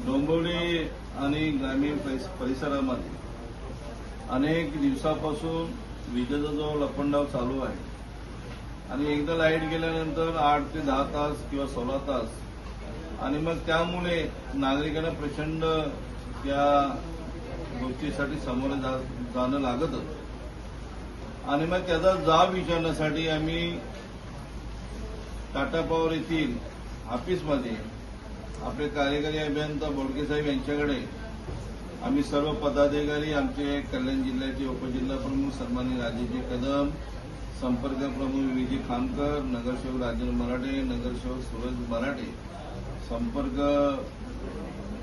डोंबिवली आणि ग्रामीण परिसरामध्ये अनेक दिवसापासून विजेचा जो लपंडाव चालू आहे आणि एकदा लाईट गेल्यानंतर 8 ते 10 तास किंवा 16 तास आणि मग त्यामुळे नागरिकांना प्रचंड या गोष्टीसाठी सामोरे जाणं लागतच आणि मग त्याचा जाब विचारण्यासाठी आम्ही टाटा पॉवर येथील ऑफिसमध्ये आपले कार्यकारी अभियंता बोडके साहेब यांच्याकडे आम्ही सर्व पदाधिकारी, आमचे कल्याण जिल्ह्याचे उपजिल्हा प्रमुख सन्माननीय राजेजी कदम, संपर्क प्रमुख विजय खामकर, नगरसेवक राजेंद्र मराठे, नगरसेवक सूरज मराठे, संपर्क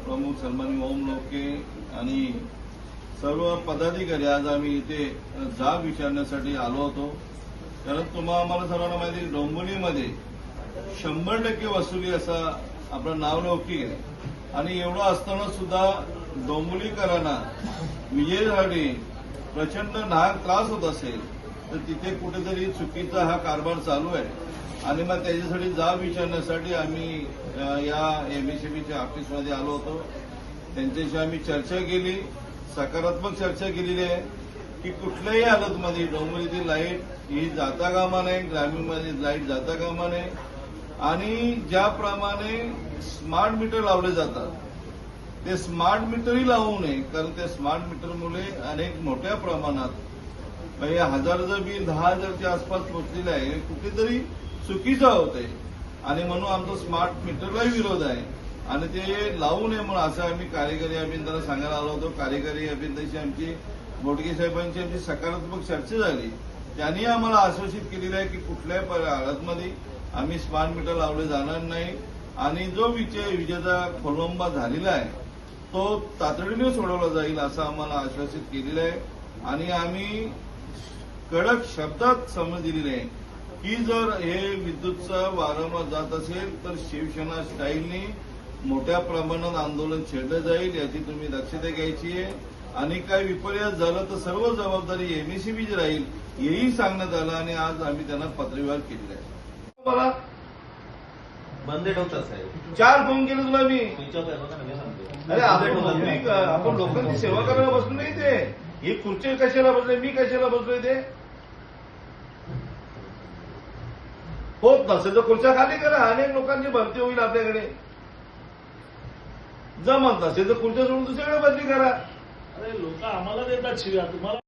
प्रमुख सन्माननीय ओम लोके आणि सर्व पदाधिकारी आज आम्ही इथे जाब विचारण्यासाठी आलो होतो. कारण आम्हाला सर्वांना माहिती आहे डोंबिवलीमध्ये 100% वसुली असा आपलं नावलौकिक आहे आणि एवढं असताना सुद्धा डोंबिवलीकरांना विजेसाठी प्रचंड नाहक त्रास होत असेल तर तिथे कुठेतरी चुकीचा हा कारभार चालू आहे आणि मग त्याच्यासाठी जाब विचारण्यासाठी आम्ही या एमएससीबीच्या ऑफिसमध्ये आलो होतो. त्यांच्याशी आम्ही चर्चा केली, सकारात्मक चर्चा केलेली आहे की कुठल्याही हालतमध्ये डोंबिवलीतील लाईट ही जाता कामा नये, ग्रामीणमध्ये लाईट जाता कामा नये आणि ज्याप्रमाणे स्मार्ट मीटर लावले जातात ते स्मार्ट मीटरही लावू नये. कारण त्या स्मार्ट मीटरमुळे अनेक मोठ्या प्रमाणात म्हणजे 1000चं बिल 10,000च्या आसपास पोहोचलेलं आहे, कुठेतरी चुकीचं होतंय आणि म्हणून आमचा स्मार्ट मीटरलाही विरोध आहे आणि ते लावू नये म्हणून असं आम्ही कार्यकारी अभियंत्यांना सांगायला आलो होतो. कार्यकारी अभियंत्यांशी आमची बोडके साहेबांची आमची सकारात्मक चर्चा झाली. त्यांनी आम्हाला आश्वासित केलेलं आहे की कुठल्याही हालतमध्ये आम्ही स्मार्ट मीटर लावले जाणार नाही आणि जो विजेचा खोळंबा झालेला आहे तो तातडीने सोडवला जाईल असं आम्हाला आश्वासित केलेलं आहे आणि आम्ही कडक शब्दात समज दिलेली आहे की जर हे विद्युतचा वारंवार जात असेल तर शिवसेना स्टाईलनी मोठ्या प्रमाणात आंदोलन छेडलं जाईल, याची तुम्ही दक्षता घ्यायची आहे आणि काही विपर्यास झालं तर सर्व जबाबदारी एमएससीबीची राहील हेही सांगण्यात आलं आणि आज आम्ही त्यांना पत्रव्यवहार केलेला आहे. मला बंद ठेवतात साहेब, 4 फोन केले तुला मी. अरे अरे आपण लोकांची सेवा करायला बसलो नाही ते. ही खुर्ची कशाला बसले, मी कशाला बसलोय ते होत नसेल तर खुर्च्या खाली करा. अनेक लोकांची भरती होईल आपल्याकडे. जमत नसेल तर खुर्च्या सोडून दुसरीकडे बदली करा. अरे लोक आम्हाला देतात शिव्या, तुम्हाला